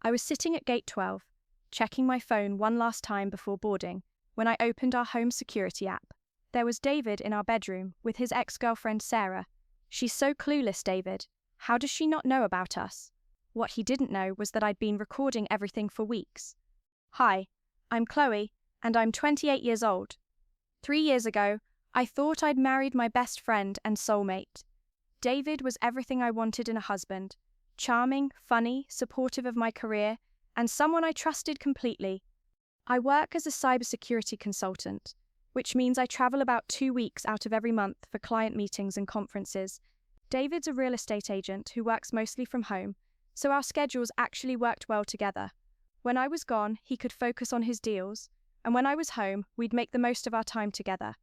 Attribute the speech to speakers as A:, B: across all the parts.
A: I was sitting at gate 12, checking my phone one last time before boarding, when I opened our home security app. There was David in our bedroom with his ex-girlfriend Sarah. She's so clueless, David. How does she not know about us? What he didn't know was that I'd been recording everything for weeks. Hi, I'm Chloe, and I'm 28 years old. 3 years ago, I thought I'd married my best friend and soulmate. David was everything I wanted in a husband. Charming, funny, supportive of my career, and someone I trusted completely. I work as a cybersecurity consultant, which means I travel about 2 weeks out of every month for client meetings and conferences. David's a real estate agent who works mostly from home, so our schedules actually worked well together. When I was gone, he could focus on his deals, and when I was home, we'd make the most of our time together.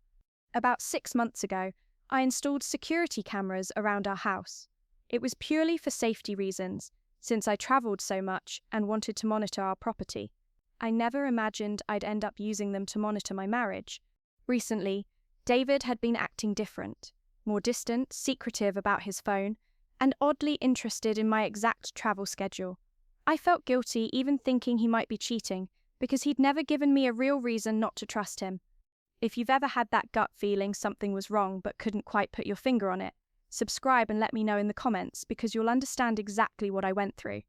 A: About 6 months ago, I installed security cameras around our house. It was purely for safety reasons, since I traveled so much and wanted to monitor our property. I never imagined I'd end up using them to monitor my marriage. Recently, David had been acting different, more distant, secretive about his phone, and oddly interested in my exact travel schedule. I felt guilty even thinking he might be cheating, because he'd never given me a real reason not to trust him. If you've ever had that gut feeling something was wrong but couldn't quite put your finger on it, subscribe and let me know in the comments because you'll understand exactly what I went through.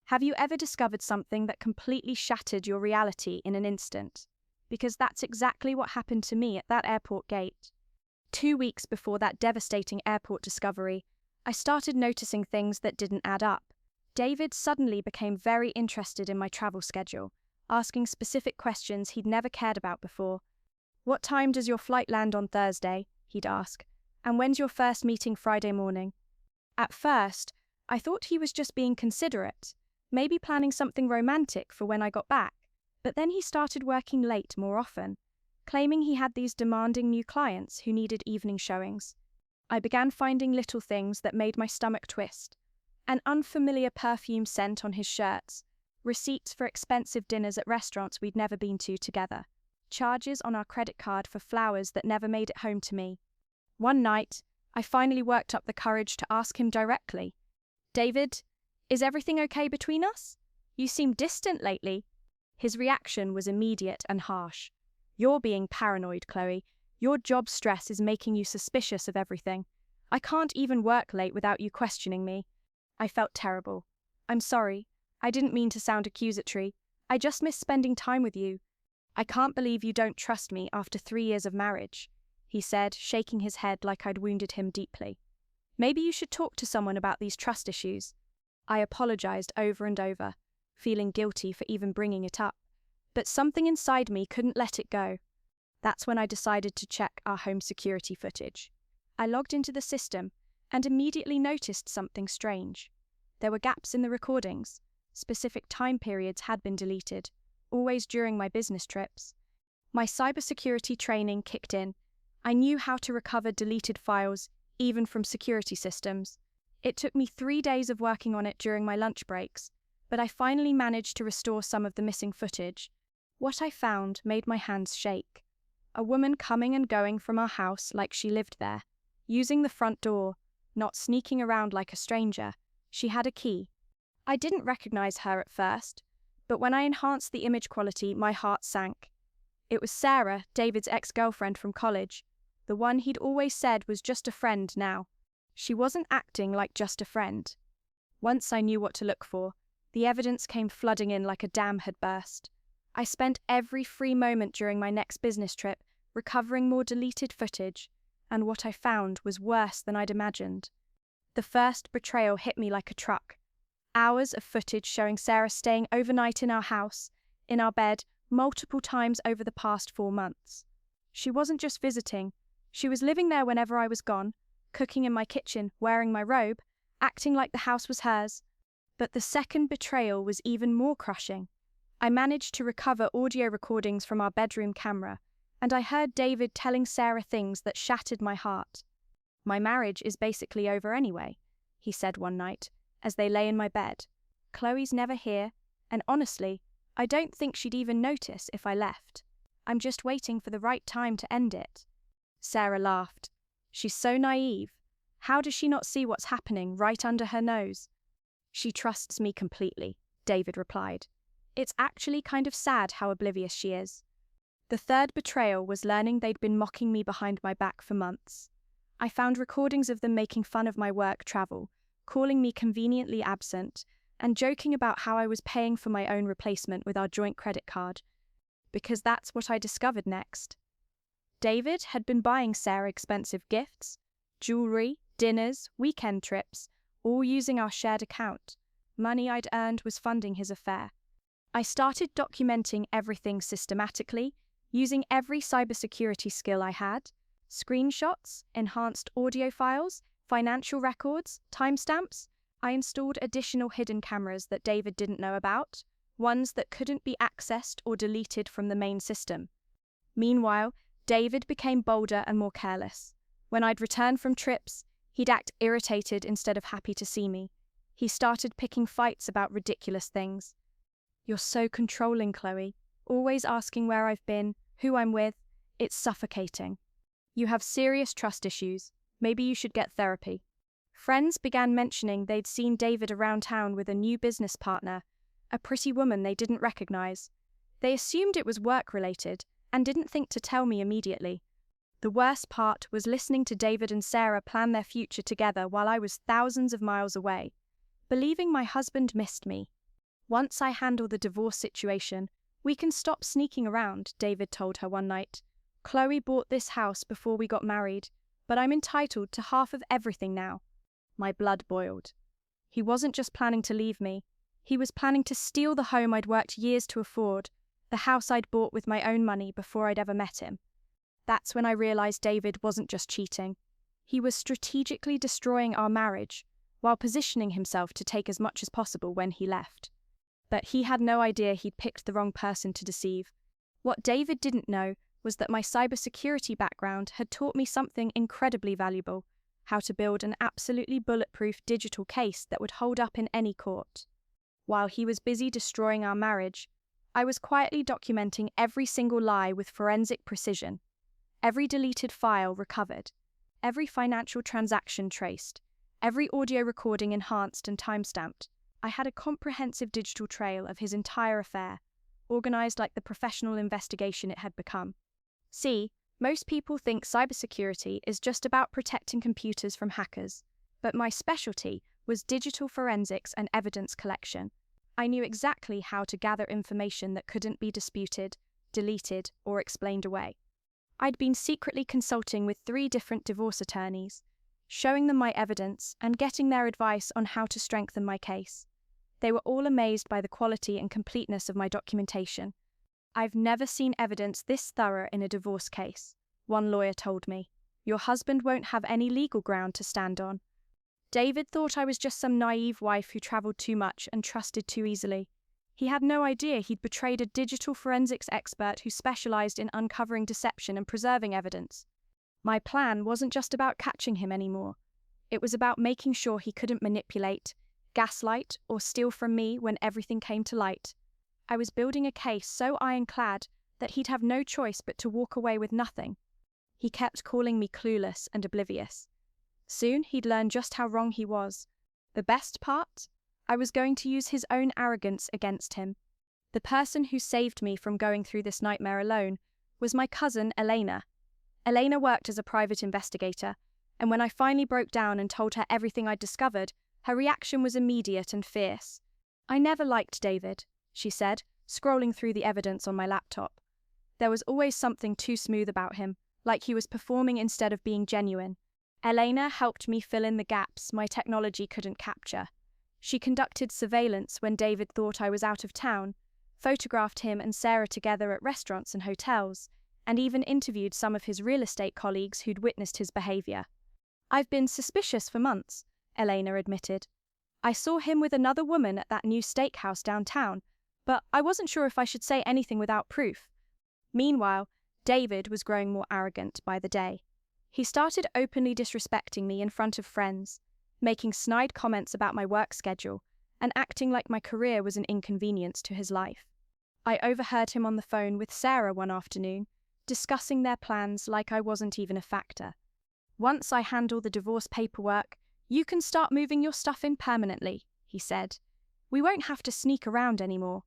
A: Have you ever discovered something that completely shattered your reality in an instant? Because that's exactly what happened to me at that airport gate. 2 weeks before that devastating airport discovery, I started noticing things that didn't add up. David suddenly became very interested in my travel schedule, asking specific questions he'd never cared about before. "What time does your flight land on Thursday?" he'd ask. "And when's your first meeting Friday morning?" At first, I thought he was just being considerate, maybe planning something romantic for when I got back. But then he started working late more often, claiming he had these demanding new clients who needed evening showings. I began finding little things that made my stomach twist. An unfamiliar perfume scent on his shirts, receipts for expensive dinners at restaurants we'd never been to together, charges on our credit card for flowers that never made it home to me. One night, I finally worked up the courage to ask him directly, "David, is everything okay between us? You seem distant lately." His reaction was immediate and harsh. "You're being paranoid, Chloe. Your job stress is making you suspicious of everything. I can't even work late without you questioning me." I felt terrible. "I'm sorry. I didn't mean to sound accusatory. I just miss spending time with you. I can't believe you don't trust me after 3 years of marriage," he said, shaking his head like I'd wounded him deeply. "Maybe you should talk to someone about these trust issues." I apologized over and over, feeling guilty for even bringing it up, but something inside me couldn't let it go. That's when I decided to check our home security footage. I logged into the system and immediately noticed something strange. There were gaps in the recordings. Specific time periods had been deleted, always during my business trips. My cybersecurity training kicked in. I knew how to recover deleted files, even from security systems. It took me 3 days of working on it during my lunch breaks, but I finally managed to restore some of the missing footage. What I found made my hands shake. A woman coming and going from our house like she lived there, using the front door, not sneaking around like a stranger. She had a key. I didn't recognize her at first, but when I enhanced the image quality, my heart sank. It was Sarah, David's ex-girlfriend from college, the one he'd always said was just a friend now. She wasn't acting like just a friend. Once I knew what to look for, the evidence came flooding in like a dam had burst. I spent every free moment during my next business trip recovering more deleted footage, and what I found was worse than I'd imagined. The first betrayal hit me like a truck. Hours of footage showing Sarah staying overnight in our house, in our bed, multiple times over the past 4 months. She wasn't just visiting, she was living there whenever I was gone, cooking in my kitchen, wearing my robe, acting like the house was hers. But the second betrayal was even more crushing. I managed to recover audio recordings from our bedroom camera, and I heard David telling Sarah things that shattered my heart. "My marriage is basically over anyway," he said one night, as they lay in my bed. "Chloe's never here, and honestly, I don't think she'd even notice if I left. I'm just waiting for the right time to end it." Sarah laughed. "She's so naive. How does she not see what's happening right under her nose?" "She trusts me completely," David replied. It's actually kind of sad how oblivious she is. The third betrayal was learning they'd been mocking me behind my back for months. I found recordings of them making fun of my work travel, calling me conveniently absent, and joking about how I was paying for my own replacement with our joint credit card. Because that's what I discovered next. David had been buying Sarah expensive gifts, jewelry, dinners, weekend trips, all using our shared account. Money I'd earned was funding his affair. I started documenting everything systematically, using every cybersecurity skill I had: screenshots, enhanced audio files, financial records, timestamps. I installed additional hidden cameras that David didn't know about, ones that couldn't be accessed or deleted from the main system. Meanwhile, David became bolder and more careless. When I'd return from trips, he'd act irritated instead of happy to see me. He started picking fights about ridiculous things. "You're so controlling, Chloe. Always asking where I've been, who I'm with. It's suffocating. You have serious trust issues. Maybe you should get therapy." Friends began mentioning they'd seen David around town with a new business partner, a pretty woman they didn't recognize. They assumed it was work-related and didn't think to tell me immediately. The worst part was listening to David and Sarah plan their future together while I was thousands of miles away, believing my husband missed me. "Once I handle the divorce situation, we can stop sneaking around," David told her one night. "Chloe bought this house before we got married, but I'm entitled to half of everything now." My blood boiled. He wasn't just planning to leave me. He was planning to steal the home I'd worked years to afford, the house I'd bought with my own money before I'd ever met him. That's when I realized David wasn't just cheating. He was strategically destroying our marriage, while positioning himself to take as much as possible when he left. But he had no idea he'd picked the wrong person to deceive. What David didn't know was that my cybersecurity background had taught me something incredibly valuable: how to build an absolutely bulletproof digital case that would hold up in any court. While he was busy destroying our marriage, I was quietly documenting every single lie with forensic precision. Every deleted file recovered, every financial transaction traced, every audio recording enhanced and timestamped. I had a comprehensive digital trail of his entire affair, organized like the professional investigation it had become. See, most people think cybersecurity is just about protecting computers from hackers, but my specialty was digital forensics and evidence collection. I knew exactly how to gather information that couldn't be disputed, deleted, or explained away. I'd been secretly consulting with 3 different divorce attorneys, showing them my evidence and getting their advice on how to strengthen my case. They were all amazed by the quality and completeness of my documentation. "I've never seen evidence this thorough in a divorce case," one lawyer told me. "Your husband won't have any legal ground to stand on." David thought I was just some naive wife who traveled too much and trusted too easily. He had no idea he'd betrayed a digital forensics expert who specialized in uncovering deception and preserving evidence. My plan wasn't just about catching him anymore. It was about making sure he couldn't manipulate, gaslight, or steal from me when everything came to light. I was building a case so ironclad that he'd have no choice but to walk away with nothing. He kept calling me clueless and oblivious. Soon he'd learn just how wrong he was. The best part? I was going to use his own arrogance against him. The person who saved me from going through this nightmare alone was my cousin, Elena. Elena worked as a private investigator, and when I finally broke down and told her everything I'd discovered, her reaction was immediate and fierce. "I never liked David," she said, scrolling through the evidence on my laptop. "There was always something too smooth about him, like he was performing instead of being genuine." Elena helped me fill in the gaps my technology couldn't capture. She conducted surveillance when David thought I was out of town, photographed him and Sarah together at restaurants and hotels, and even interviewed some of his real estate colleagues who'd witnessed his behavior. "I've been suspicious for months," Elena admitted. "I saw him with another woman at that new steakhouse downtown, but I wasn't sure if I should say anything without proof." Meanwhile, David was growing more arrogant by the day. He started openly disrespecting me in front of friends, making snide comments about my work schedule, and acting like my career was an inconvenience to his life. I overheard him on the phone with Sarah one afternoon, discussing their plans like I wasn't even a factor. "Once I handle the divorce paperwork, you can start moving your stuff in permanently," he said. We won't have to sneak around anymore.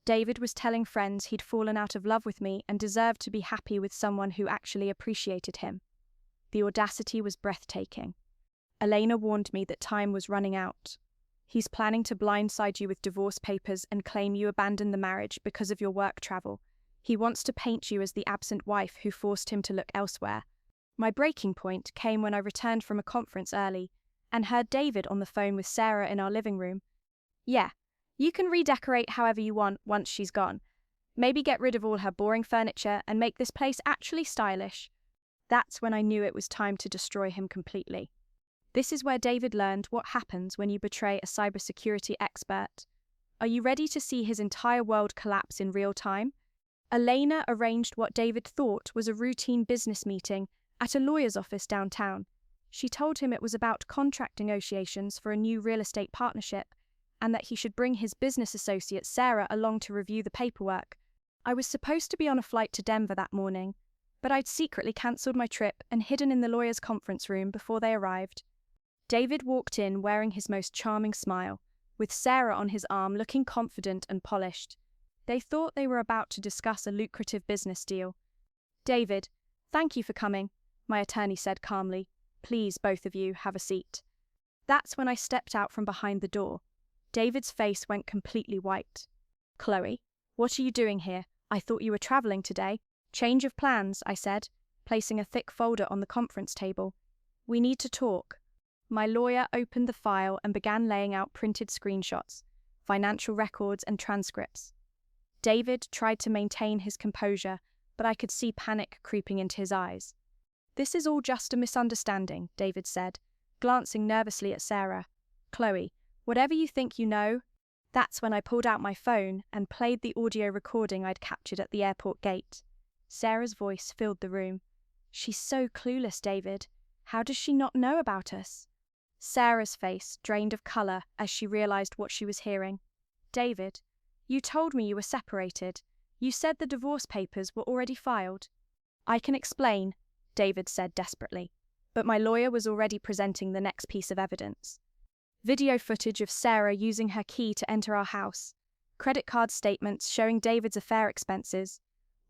A: David was telling friends he'd fallen out of love with me and deserved to be happy with someone who actually appreciated him. The audacity was breathtaking. Elena warned me that time was running out. He's planning to blindside you with divorce papers and claim you abandoned the marriage because of your work travel. He wants to paint you as the absent wife who forced him to look elsewhere. My breaking point came when I returned from a conference early and heard David on the phone with Sarah in our living room. Yeah, you can redecorate however you want once she's gone. Maybe get rid of all her boring furniture and make this place actually stylish. That's when I knew it was time to destroy him completely. This is where David learned what happens when you betray a cybersecurity expert. Are you ready to see his entire world collapse in real time? Elena arranged what David thought was a routine business meeting at a lawyer's office downtown. She told him it was about contract negotiations for a new real estate partnership and that he should bring his business associate Sarah along to review the paperwork. I was supposed to be on a flight to Denver that morning, but I'd secretly cancelled my trip and hidden in the lawyer's conference room before they arrived. David walked in wearing his most charming smile, with Sarah on his arm looking confident and polished. They thought they were about to discuss a lucrative business deal. David, thank you for coming, my attorney said calmly. Please, both of you, have a seat. That's when I stepped out from behind the door. David's face went completely white. Chloe, what are you doing here? I thought you were traveling today. Change of plans, I said, placing a thick folder on the conference table. We need to talk. My lawyer opened the file and began laying out printed screenshots, financial records and transcripts. David tried to maintain his composure, but I could see panic creeping into his eyes. This is all just a misunderstanding, David said, glancing nervously at Sarah. Chloe, whatever you think you know. That's when I pulled out my phone and played the audio recording I'd captured at the airport gate. Sarah's voice filled the room. She's so clueless, David. How does she not know about us? Sarah's face drained of colour as she realised what she was hearing. David, you told me you were separated. You said the divorce papers were already filed. I can explain, David said desperately, but my lawyer was already presenting the next piece of evidence. Video footage of Sarah using her key to enter our house, credit card statements showing David's affair expenses,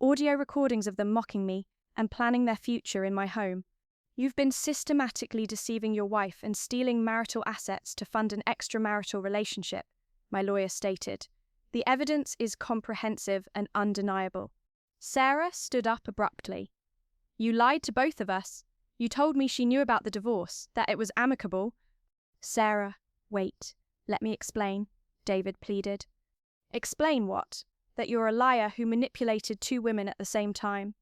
A: audio recordings of them mocking me and planning their future in my home. You've been systematically deceiving your wife and stealing marital assets to fund an extramarital relationship, my lawyer stated. The evidence is comprehensive and undeniable. Sarah stood up abruptly. You lied to both of us. You told me she knew about the divorce, that it was amicable. Sarah, wait. Let me explain, David pleaded. Explain what? That you're a liar who manipulated two women at the same time.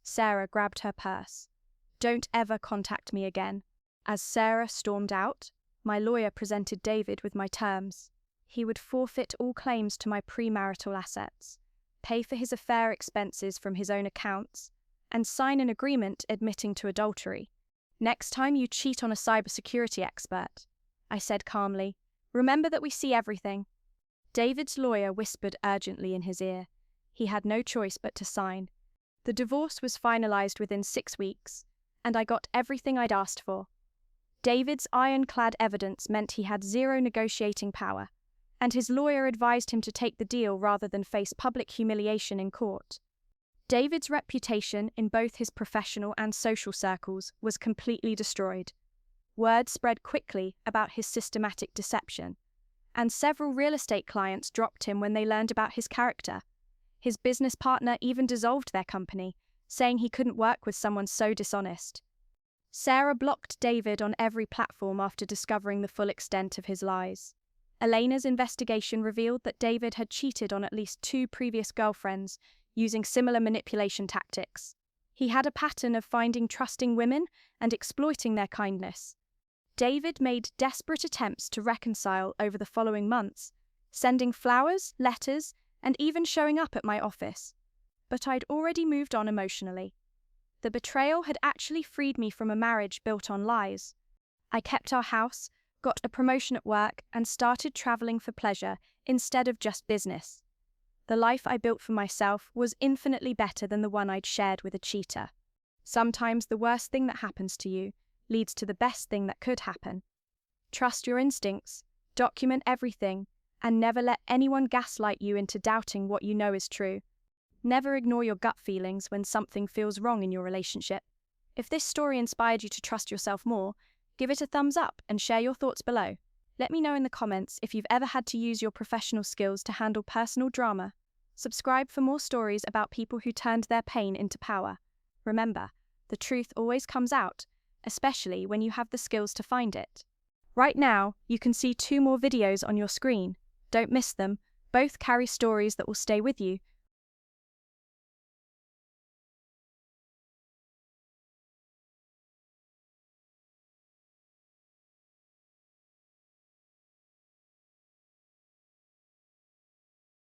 A: Sarah grabbed her purse. Don't ever contact me again. As Sarah stormed out, my lawyer presented David with my terms. He would forfeit all claims to my premarital assets, pay for his affair expenses from his own accounts, and sign an agreement admitting to adultery. Next time you cheat on a cybersecurity expert, I said calmly, remember that we see everything. David's lawyer whispered urgently in his ear. He had no choice but to sign. The divorce was finalized within 6 weeks, and I got everything I'd asked for. David's ironclad evidence meant he had zero negotiating power, and his lawyer advised him to take the deal rather than face public humiliation in court. David's reputation in both his professional and social circles was completely destroyed. Word spread quickly about his systematic deception, and several real estate clients dropped him when they learned about his character. His business partner even dissolved their company, saying he couldn't work with someone so dishonest. Sarah blocked David on every platform after discovering the full extent of his lies. Elena's investigation revealed that David had cheated on at least 2 previous girlfriends using similar manipulation tactics. He had a pattern of finding trusting women and exploiting their kindness. David made desperate attempts to reconcile over the following months, sending flowers, letters, and even showing up at my office. But I'd already moved on emotionally. The betrayal had actually freed me from a marriage built on lies. I kept our house, got a promotion at work, and started traveling for pleasure instead of just business. The life I built for myself was infinitely better than the one I'd shared with a cheater. Sometimes the worst thing that happens to you leads to the best thing that could happen. Trust your instincts, document everything, And never let anyone gaslight you into doubting what you know is true. Never ignore your gut feelings when something feels wrong in your relationship. If this story inspired you to trust yourself more, give it a thumbs up and share your thoughts below. Let me know in the comments if you've ever had to use your professional skills to handle personal drama. Subscribe for more stories about people who turned their pain into power. Remember, the truth always comes out, especially when you have the skills to find it. Right now, you can see 2 more videos on your screen. Don't miss them. Both carry stories that will stay with you